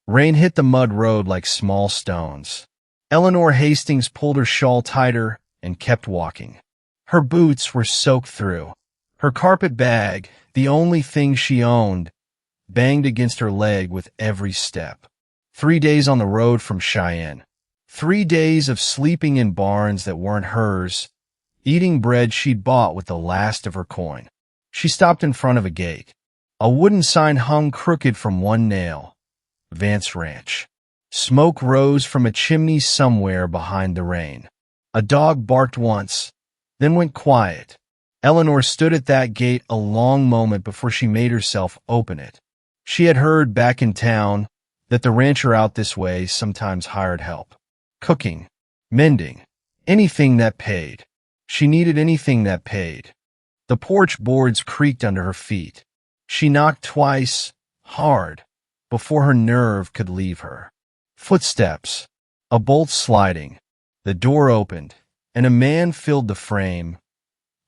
Rain hit the mud road like small stones. Eleanor Hastings pulled her shawl tighter and kept walking. Her boots were soaked through. Her carpet bag, the only thing she owned, banged against her leg with every step. 3 days on the road from Cheyenne. 3 days of sleeping in barns that weren't hers, eating bread she'd bought with the last of her coin. She stopped in front of a gate. A wooden sign hung crooked from one nail. Vance Ranch. Smoke rose from a chimney somewhere behind the rain. A dog barked once, then went quiet. Eleanor stood at that gate a long moment before she made herself open it. She had heard back in town that the rancher out this way sometimes hired help. Cooking, mending, anything that paid. She needed anything that paid. The porch boards creaked under her feet. She knocked twice, hard, before her nerve could leave her. Footsteps, a bolt sliding. The door opened, and a man filled the frame.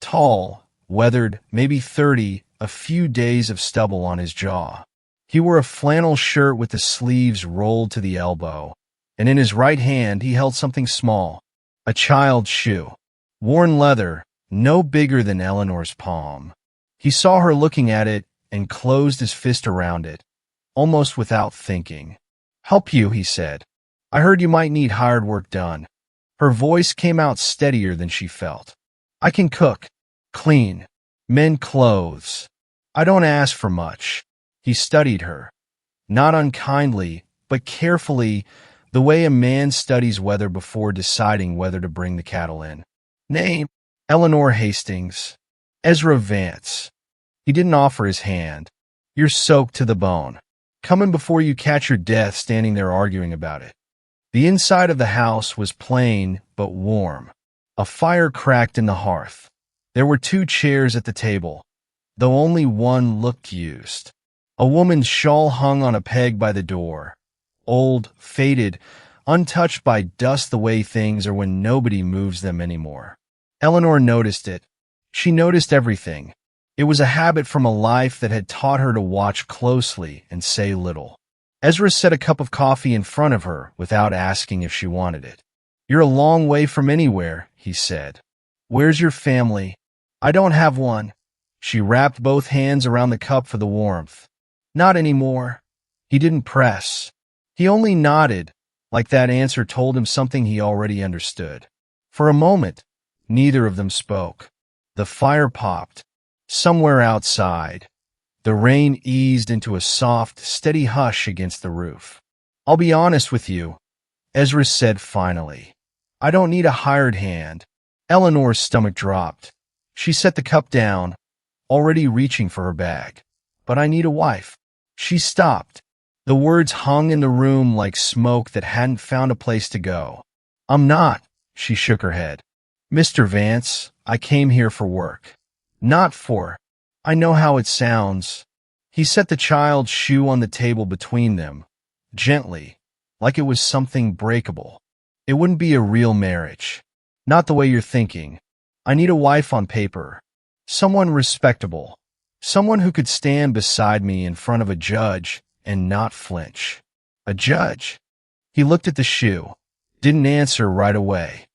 Tall, weathered, maybe 30, a few days of stubble on his jaw. He wore a flannel shirt with the sleeves rolled to the elbow, and in his right hand he held something small, a child's shoe. Worn leather, no bigger than Eleanor's palm. He saw her looking at it and closed his fist around it, almost without thinking. "Help you," he said. "I heard you might need hired work done." Her voice came out steadier than she felt. "I can cook, clean, mend clothes. I don't ask for much." He studied her, not unkindly, but carefully, the way a man studies weather before deciding whether to bring the cattle in. "Name?" "Eleanor Hastings." "Ezra Vance." He didn't offer his hand. "You're soaked to the bone. Coming before you catch your death standing there arguing about it." The inside of the house was plain but warm. A fire cracked in the hearth. There were 2 chairs at the table, though only one looked used. A woman's shawl hung on a peg by the door. Old, faded, untouched by dust the way things are when nobody moves them anymore. Eleanor noticed it. She noticed everything. It was a habit from a life that had taught her to watch closely and say little. Ezra set a cup of coffee in front of her without asking if she wanted it. "You're a long way from anywhere," he said. "Where's your family?" "I don't have one." She wrapped both hands around the cup for the warmth. "Not anymore." He didn't press. He only nodded, like that answer told him something he already understood. For a moment, neither of them spoke. The fire popped. Somewhere outside, the rain eased into a soft, steady hush against the roof. "I'll be honest with you," Ezra said finally. "I don't need a hired hand." Eleanor's stomach dropped. She set the cup down, already reaching for her bag. "But I need a wife." She stopped. The words hung in the room like smoke that hadn't found a place to go. "I'm not," she shook her head. "Mr. Vance, I came here for work. Not for—" "I know how it sounds." He set the child's shoe on the table between them, gently, like it was something breakable. "It wouldn't be a real marriage. Not the way you're thinking. I need a wife on paper. Someone respectable. Someone who could stand beside me in front of a judge and not flinch." "A judge?" He looked at the shoe. Didn't answer right away.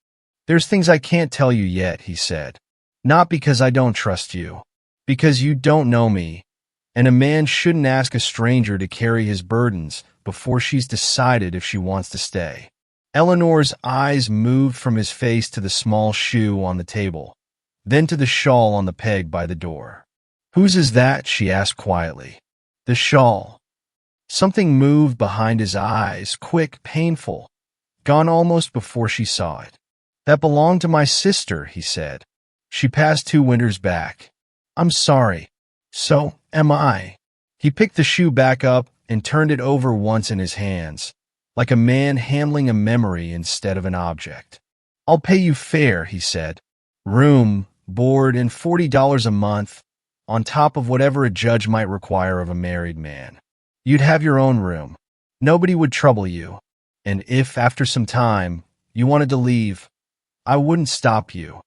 "There's things I can't tell you yet," he said. "Not because I don't trust you. Because you don't know me. And a man shouldn't ask a stranger to carry his burdens before she's decided if she wants to stay." Eleanor's eyes moved from his face to the small shoe on the table, then to the shawl on the peg by the door. "Whose is that?" she asked quietly. "The shawl." Something moved behind his eyes, quick, painful, gone almost before she saw it. "That belonged to my sister," he said. "She passed 2 winters back." "I'm sorry." "So am I." He picked the shoe back up and turned it over once in his hands, like a man handling a memory instead of an object. "I'll pay you fair," he said. "Room, board, and $40 a month, on top of whatever a judge might require of a married man. You'd have your own room. Nobody would trouble you. And if, after some time, you wanted to leave, I wouldn't stop you."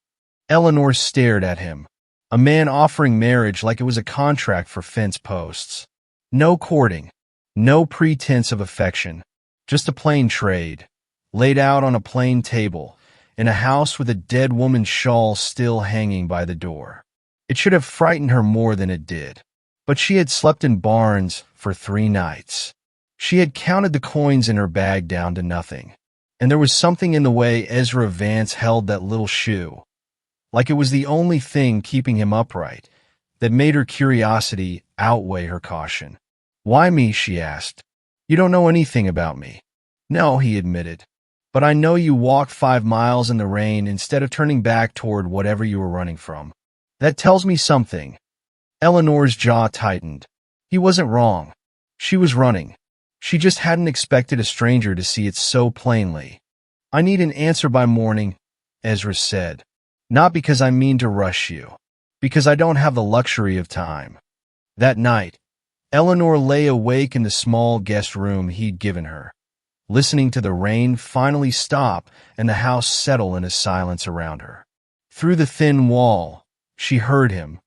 Eleanor stared at him. A man offering marriage like it was a contract for fence posts. "No courting. No pretense of affection, just a plain trade, laid out on a plain table, in a house with a dead woman's shawl still hanging by the door. It should have frightened her more than it did. But she had slept in barns for 3 nights. She had counted the coins in her bag down to nothing. And there was something in the way Ezra Vance held that little shoe, like it was the only thing keeping him upright, that made her curiosity outweigh her caution. "Why me?" she asked. "You don't know anything about me." "No," he admitted. "But I know you walked 5 miles in the rain instead of turning back toward whatever you were running from. That tells me something." Eleanor's jaw tightened. He wasn't wrong. She was running. She just hadn't expected a stranger to see it so plainly. "I need an answer by morning," Ezra said. "Not because I mean to rush you. Because I don't have the luxury of time." That night, Eleanor lay awake in the small guest room he'd given her, listening to the rain finally stop and the house settle in a silence around her. Through the thin wall, she heard him,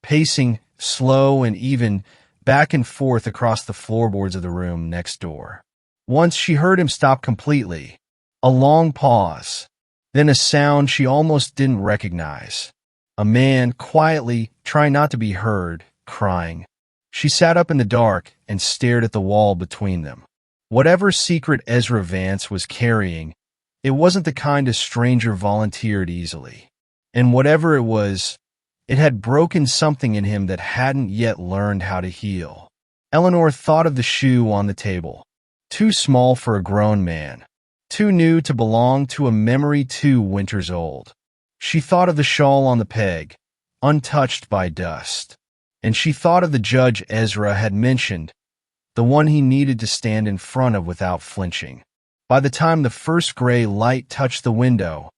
pacing slow and even back and forth across the floorboards of the room next door. Once she heard him stop completely, a long pause, then a sound she almost didn't recognize. A man quietly, trying not to be heard, crying. She sat up in the dark and stared at the wall between them. Whatever secret Ezra Vance was carrying, it wasn't the kind a stranger volunteered easily. And whatever it was, it had broken something in him that hadn't yet learned how to heal. Eleanor thought of the shoe on the table. Too small for a grown man. Too new to belong to a memory 2 winters old. She thought of the shawl on the peg, untouched by dust. And she thought of the judge Ezra had mentioned, the one he needed to stand in front of without flinching. By the time the first gray light touched the window,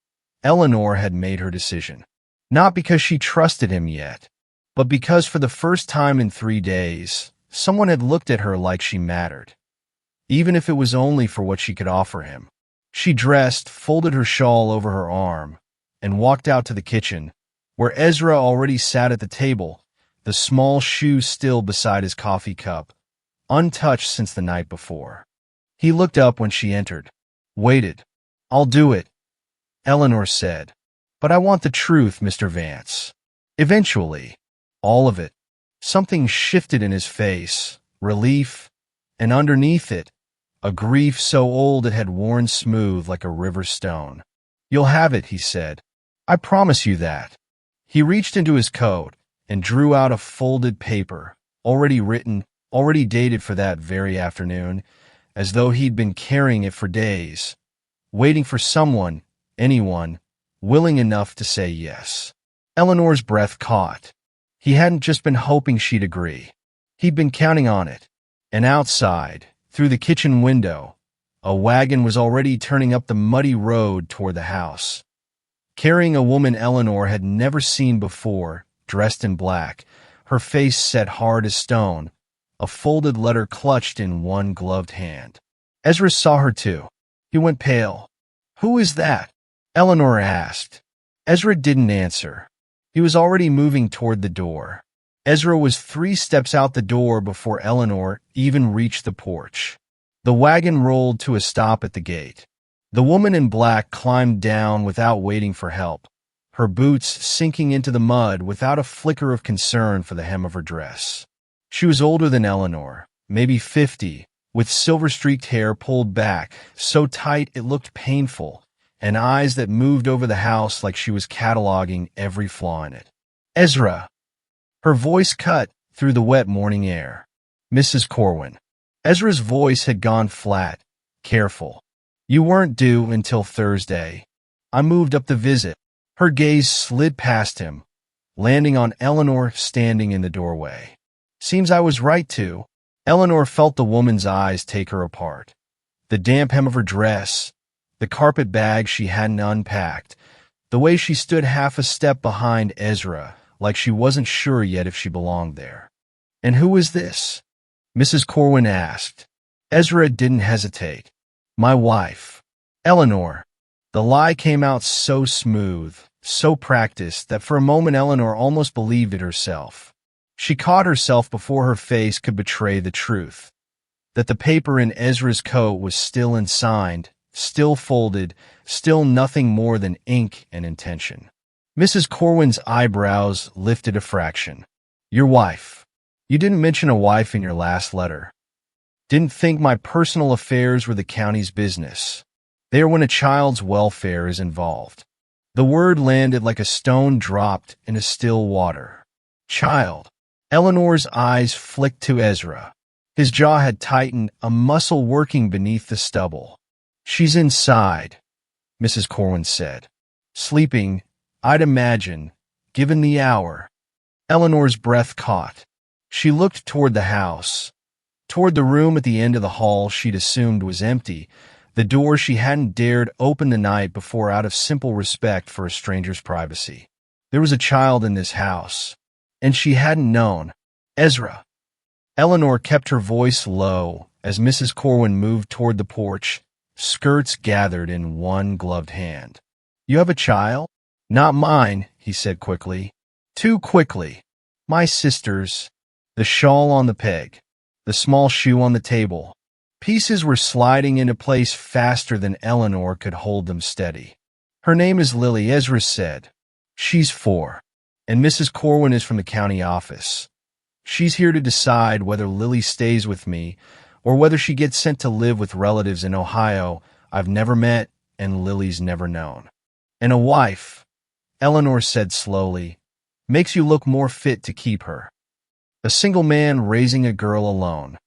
Eleanor had made her decision. Not because she trusted him yet, but because for the first time in 3 days, someone had looked at her like she mattered, even if it was only for what she could offer him. She dressed, folded her shawl over her arm, and walked out to the kitchen, where Ezra already sat at the table, the small shoe still beside his coffee cup, untouched since the night before. He looked up when she entered. "Waited. I'll do it," Eleanor said. "But I want the truth, Mr. Vance." Eventually, all of it. Something shifted in his face, relief, and underneath it, a grief so old it had worn smooth like a river stone. "You'll have it," he said. "I promise you that." He reached into his coat and drew out a folded paper, already written, already dated for that very afternoon, as though he'd been carrying it for days, waiting for someone, anyone, willing enough to say yes. Eleanor's breath caught. He hadn't just been hoping she'd agree. He'd been counting on it. And outside, through the kitchen window, a wagon was already turning up the muddy road toward the house, carrying a woman Eleanor had never seen before, dressed in black, her face set hard as stone, a folded letter clutched in one gloved hand. Ezra saw her too. He went pale. "Who is that?" Eleanor asked. Ezra didn't answer. He was already moving toward the door. Ezra was 3 steps out the door before Eleanor even reached the porch. The wagon rolled to a stop at the gate. The woman in black climbed down without waiting for help, her boots sinking into the mud without a flicker of concern for the hem of her dress. She was older than Eleanor, maybe 50, with silver-streaked hair pulled back, so tight it looked painful, and eyes that moved over the house like she was cataloging every flaw in it. "Ezra." Her voice cut through the wet morning air. "Mrs. Corwin." Ezra's voice had gone flat, careful. "You weren't due until Thursday. I moved up the visit." Her gaze slid past him, landing on Eleanor standing in the doorway. "Seems I was right to." Eleanor felt the woman's eyes take her apart. The damp hem of her dress, the carpet bag she hadn't unpacked, the way she stood half a step behind Ezra, like she wasn't sure yet if she belonged there. "And who is this?" Mrs. Corwin asked. Ezra didn't hesitate. "My wife." "Eleanor." The lie came out so smooth, so practiced, that for a moment Eleanor almost believed it herself. She caught herself before her face could betray the truth. that the paper in Ezra's coat was still unsigned, still folded, still nothing more than ink and intention. Mrs. Corwin's eyebrows lifted a fraction. Your wife. You didn't mention a wife in your last letter. Didn't think my personal affairs were the county's business. They are when a child's welfare is involved. The word landed like a stone dropped into still water. Child. Eleanor's eyes flicked to Ezra. His jaw had tightened, a muscle working beneath the stubble. She's inside, Mrs. Corwin said. Sleeping, I'd imagine, given the hour. Eleanor's breath caught. She looked toward the house, toward the room at the end of the hall she'd assumed was empty, the door she hadn't dared open the night before out of simple respect for a stranger's privacy. There was a child in this house, and she hadn't known. Ezra. Eleanor kept her voice low as Mrs. Corwin moved toward the porch, skirts gathered in one gloved hand. You have a child? Not mine, he said quickly. Too quickly. My sister's. The shawl on the peg. The small shoe on the table. Pieces were sliding into place faster than Eleanor could hold them steady. Her name is Lily, Ezra said. She's 4. And Mrs. Corwin is from the county office. She's here to decide whether Lily stays with me or whether she gets sent to live with relatives in Ohio I've never met and Lily's never known. And a wife, Eleanor said slowly, makes you look more fit to keep her. A single man raising a girl alone.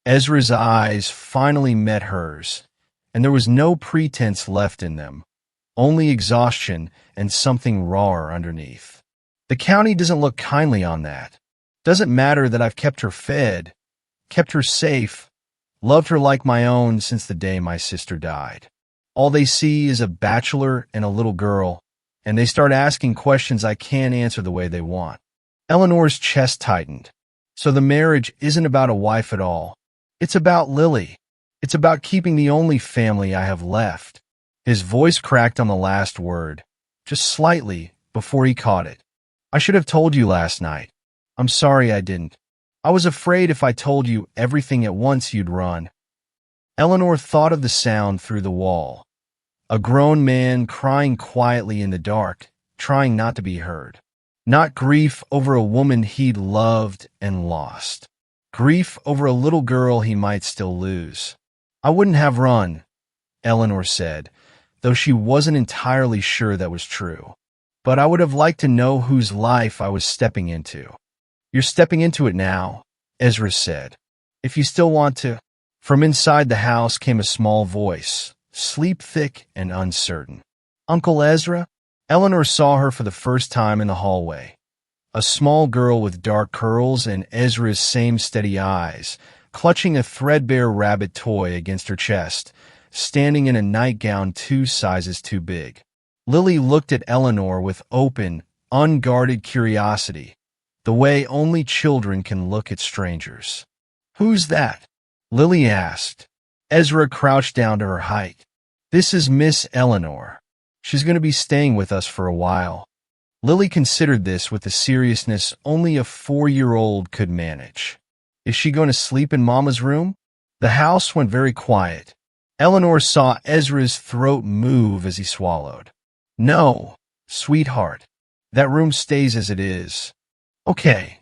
Ezra's eyes finally met hers, and there was no pretense left in them, only exhaustion and something rawer underneath. The county doesn't look kindly on that. Doesn't matter that I've kept her fed, kept her safe, loved her like my own since the day my sister died. All they see is a bachelor and a little girl, and they start asking questions I can't answer the way they want. Eleanor's chest tightened. So the marriage isn't about a wife at all. It's about Lily. It's about keeping the only family I have left. His voice cracked on the last word, just slightly before he caught it. I should have told you last night. I'm sorry I didn't. I was afraid if I told you everything at once you'd run. Eleanor thought of the sound through the wall. A grown man crying quietly in the dark, trying not to be heard. Not grief over a woman he'd loved and lost. Grief over a little girl he might still lose. I wouldn't have run, Eleanor said, though she wasn't entirely sure that was true. But I would have liked to know whose life I was stepping into. You're stepping into it now, Ezra said. If you still want to. From inside the house came a small voice, sleep-thick and uncertain. Uncle Ezra? Eleanor saw her for the first time in the hallway. A small girl with dark curls and Ezra's same steady eyes, clutching a threadbare rabbit toy against her chest, standing in a nightgown 2 sizes too big. Lily looked at Eleanor with open, unguarded curiosity, the way only children can look at strangers. Who's that? Lily asked. Ezra crouched down to her height. This is Miss Eleanor. She's going to be staying with us for a while. Lily considered this with the seriousness only a 4-year-old could manage. Is she going to sleep in Mama's room? The house went very quiet. Eleanor saw Ezra's throat move as he swallowed. No, sweetheart. That room stays as it is. Okay.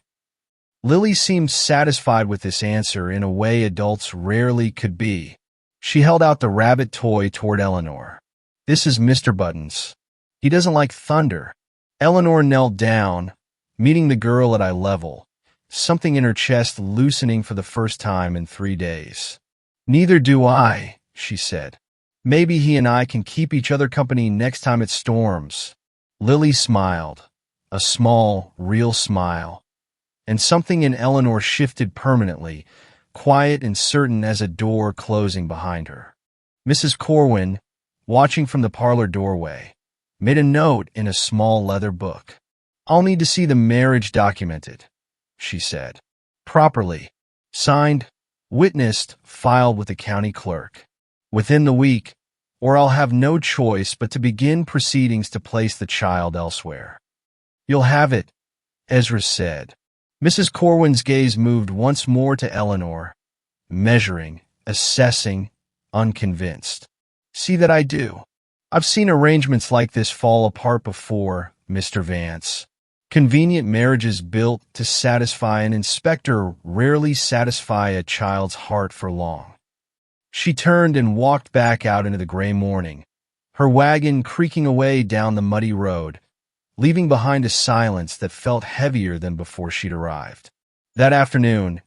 Lily seemed satisfied with this answer in a way adults rarely could be. She held out the rabbit toy toward Eleanor. This is Mr. Buttons. He doesn't like thunder. Eleanor knelt down, meeting the girl at eye level, something in her chest loosening for the first time in 3 days. Neither do I, she said. Maybe he and I can keep each other company next time it storms. Lily smiled, a small, real smile, and something in Eleanor shifted permanently, quiet and certain as a door closing behind her. Mrs. Corwin, watching from the parlor doorway, made a note in a small leather book. I'll need to see the marriage documented, she said. Properly. Signed, witnessed, filed with the county clerk. Within the week, or I'll have no choice but to begin proceedings to place the child elsewhere. You'll have it, Ezra said. Mrs. Corwin's gaze moved once more to Eleanor, measuring, assessing, unconvinced. See that I do. I've seen arrangements like this fall apart before, Mr. Vance. Convenient marriages built to satisfy an inspector rarely satisfy a child's heart for long. She turned and walked back out into the gray morning, her wagon creaking away down the muddy road, leaving behind a silence that felt heavier than before she'd arrived. That afternoon,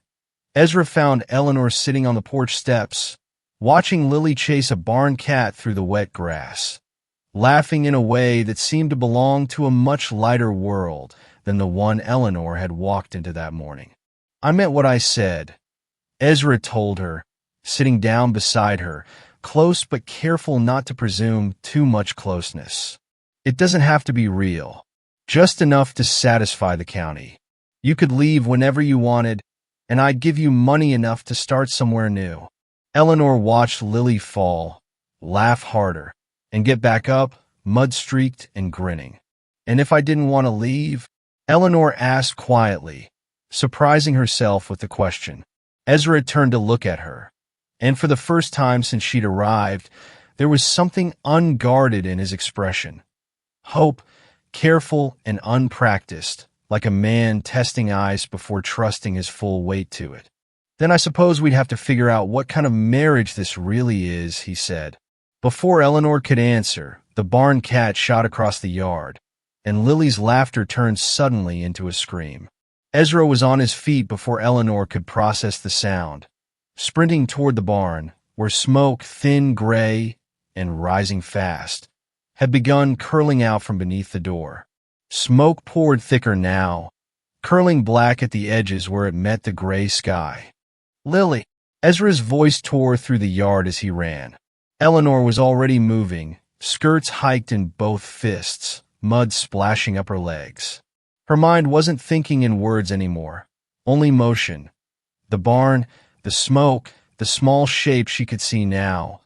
Ezra found Eleanor sitting on the porch steps, watching Lily chase a barn cat through the wet grass, laughing in a way that seemed to belong to a much lighter world than the one Eleanor had walked into that morning. I meant what I said, Ezra told her, sitting down beside her, close but careful not to presume too much closeness. It doesn't have to be real, just enough to satisfy the county. You could leave whenever you wanted, and I'd give you money enough to start somewhere new. Eleanor watched Lily fall, laugh harder, and get back up, mud-streaked and grinning. And if I didn't want to leave? Eleanor asked quietly, surprising herself with the question. Ezra turned to look at her, and for the first time since she'd arrived, there was something unguarded in his expression. Hope, careful and unpracticed, like a man testing ice before trusting his full weight to it. Then I suppose we'd have to figure out what kind of marriage this really is, he said. Before Eleanor could answer, the barn cat shot across the yard, and Lily's laughter turned suddenly into a scream. Ezra was on his feet before Eleanor could process the sound, sprinting toward the barn, where smoke, thin gray and rising fast, had begun curling out from beneath the door. Smoke poured thicker now, curling black at the edges where it met the gray sky. Lily! Ezra's voice tore through the yard as he ran. Eleanor was already moving, skirts hiked in both fists, mud splashing up her legs. Her mind wasn't thinking in words anymore, only motion. The barn, the smoke, the small shape she could see now,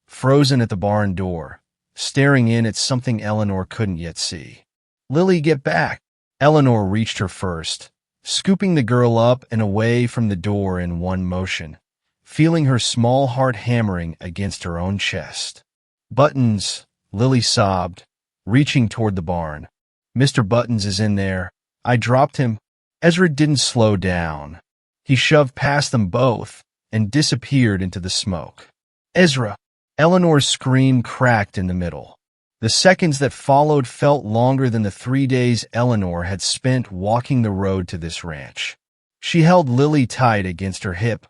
frozen at the barn door, staring in at something Eleanor couldn't yet see. Lily, get back! Eleanor reached her first, scooping the girl up and away from the door in one motion, feeling her small heart hammering against her own chest. Buttons, Lily sobbed, reaching toward the barn. Mr. Buttons is in there. I dropped him. Ezra didn't slow down. He shoved past them both and disappeared into the smoke. Ezra! Eleanor's scream cracked in the middle. The seconds that followed felt longer than the 3 days Eleanor had spent walking the road to this ranch. She held Lily tight against her hip,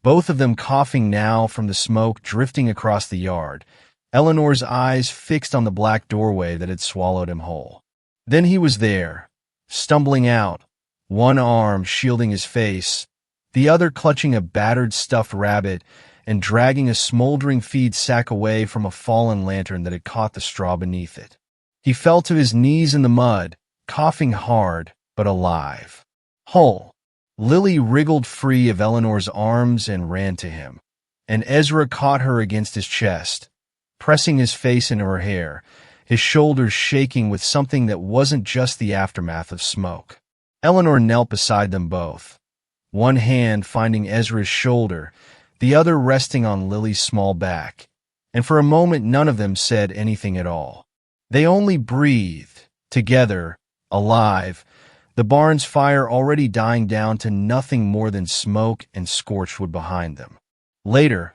both of them coughing now from the smoke drifting across the yard, Eleanor's eyes fixed on the black doorway that had swallowed him whole. Then he was there, stumbling out, one arm shielding his face, the other clutching a battered stuffed rabbit and dragging a smoldering feed sack away from a fallen lantern that had caught the straw beneath it. He fell to his knees in the mud, coughing hard, but alive. Whole. Lily wriggled free of Eleanor's arms and ran to him, and Ezra caught her against his chest, pressing his face into her hair, his shoulders shaking with something that wasn't just the aftermath of smoke. Eleanor knelt beside them both, one hand finding Ezra's shoulder, the other resting on Lily's small back, and for a moment none of them said anything at all. They only breathed, together, alive, the barn's fire already dying down to nothing more than smoke and scorched wood behind them. Later,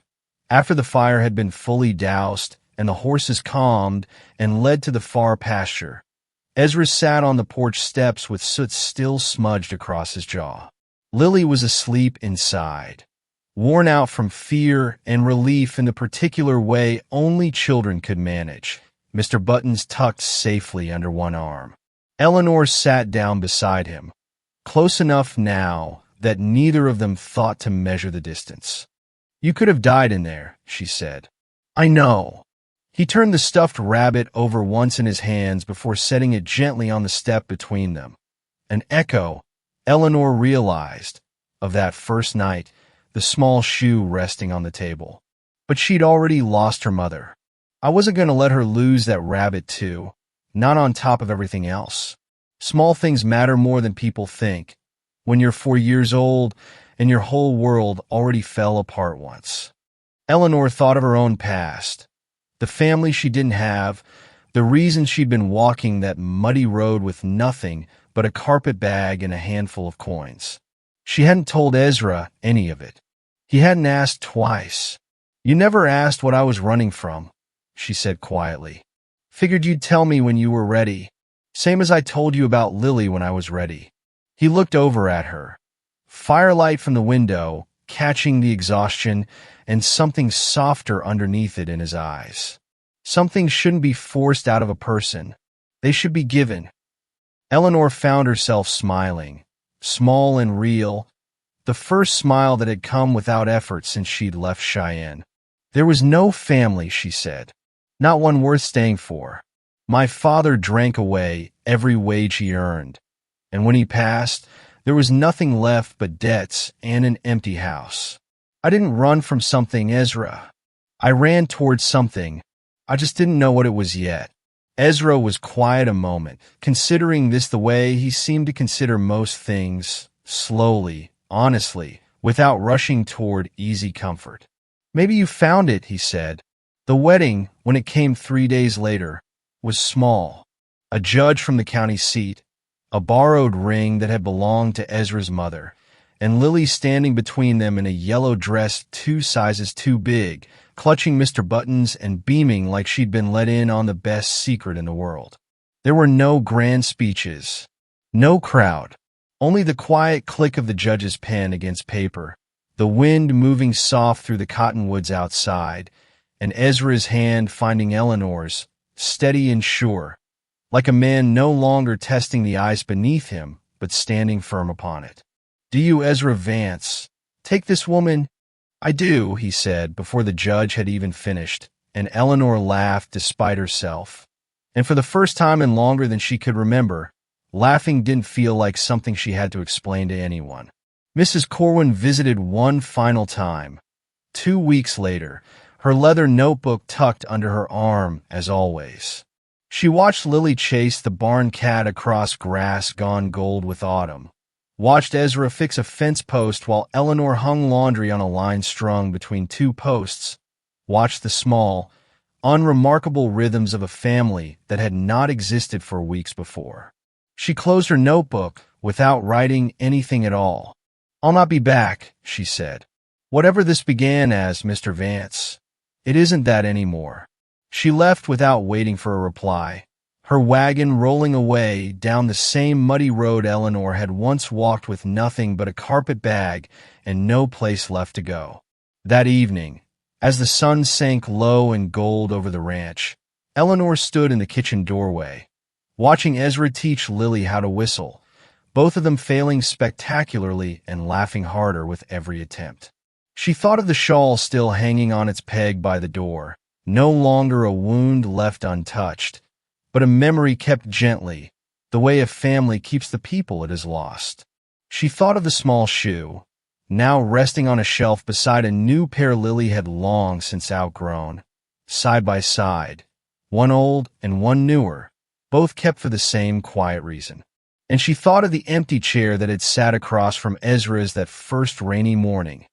after the fire had been fully doused and the horses calmed and led to the far pasture, Ezra sat on the porch steps with soot still smudged across his jaw. Lily was asleep inside, worn out from fear and relief in the particular way only children could manage, Mr. Buttons tucked safely under one arm. Eleanor sat down beside him, close enough now that neither of them thought to measure the distance. You could have died in there, she said. I know. He turned the stuffed rabbit over once in his hands before setting it gently on the step between them. An echo, Eleanor realized, of that first night, the small shoe resting on the table. But she'd already lost her mother. I wasn't going to let her lose that rabbit too, not on top of everything else. Small things matter more than people think. When you're 4 years old, and your whole world already fell apart once. Eleanor thought of her own past, the family she didn't have, the reason she'd been walking that muddy road with nothing but a carpet bag and a handful of coins. She hadn't told Ezra any of it. He hadn't asked twice. "You never asked what I was running from," she said quietly. "Figured you'd tell me when you were ready. Same as I told you about Lily when I was ready." He looked over at her. Firelight from the window, catching the exhaustion, and something softer underneath it in his eyes. Something shouldn't be forced out of a person. They should be given. Eleanor found herself smiling, small and real, the first smile that had come without effort since she'd left Cheyenne. "There was no family," she said. "Not one worth staying for. My father drank away every wage he earned, and when he passed, there was nothing left but debts and an empty house. I didn't run from something, Ezra. I ran towards something. I just didn't know what it was yet." Ezra was quiet a moment, considering this the way he seemed to consider most things, slowly, honestly, without rushing toward easy comfort. "Maybe you found it," he said. The wedding, when it came 3 days later, was small. A judge from the county seat, a borrowed ring that had belonged to Ezra's mother, and Lily standing between them in a yellow dress 2 sizes too big, clutching Mr. Buttons and beaming like she'd been let in on the best secret in the world. There were no grand speeches, no crowd, only the quiet click of the judge's pen against paper, the wind moving soft through the cottonwoods outside, and Ezra's hand finding Eleanor's, steady and sure, like a man no longer testing the ice beneath him, but standing firm upon it. "Do you, Ezra Vance, take this woman?" "I do," he said before the judge had even finished, and Eleanor laughed despite herself. And for the first time in longer than she could remember, laughing didn't feel like something she had to explain to anyone. Mrs. Corwin visited one final time. 2 weeks later, her leather notebook tucked under her arm, as always. She watched Lily chase the barn cat across grass gone gold with autumn, watched Ezra fix a fence post while Eleanor hung laundry on a line strung between 2 posts, watched the small, unremarkable rhythms of a family that had not existed for weeks before. She closed her notebook without writing anything at all. "I'll not be back," she said. "Whatever this began as, Mr. Vance, it isn't that anymore." She left without waiting for a reply, her wagon rolling away down the same muddy road Eleanor had once walked with nothing but a carpet bag and no place left to go. That evening, as the sun sank low and gold over the ranch, Eleanor stood in the kitchen doorway, watching Ezra teach Lily how to whistle, both of them failing spectacularly and laughing harder with every attempt. She thought of the shawl still hanging on its peg by the door, no longer a wound left untouched, but a memory kept gently, the way a family keeps the people it has lost. She thought of the small shoe, now resting on a shelf beside a new pair Lily had long since outgrown, side by side, one old and one newer, both kept for the same quiet reason. And she thought of the empty chair that had sat across from Ezra's that first rainy morning,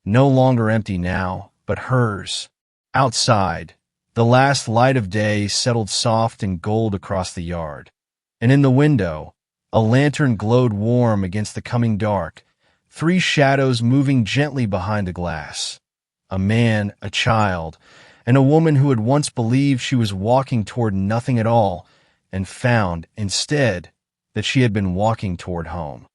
no longer empty now, but hers. Outside, the last light of day settled soft and gold across the yard, and in the window, a lantern glowed warm against the coming dark, 3 shadows moving gently behind the glass. A man, a child, and a woman who had once believed she was walking toward nothing at all, and found, instead, that she had been walking toward home.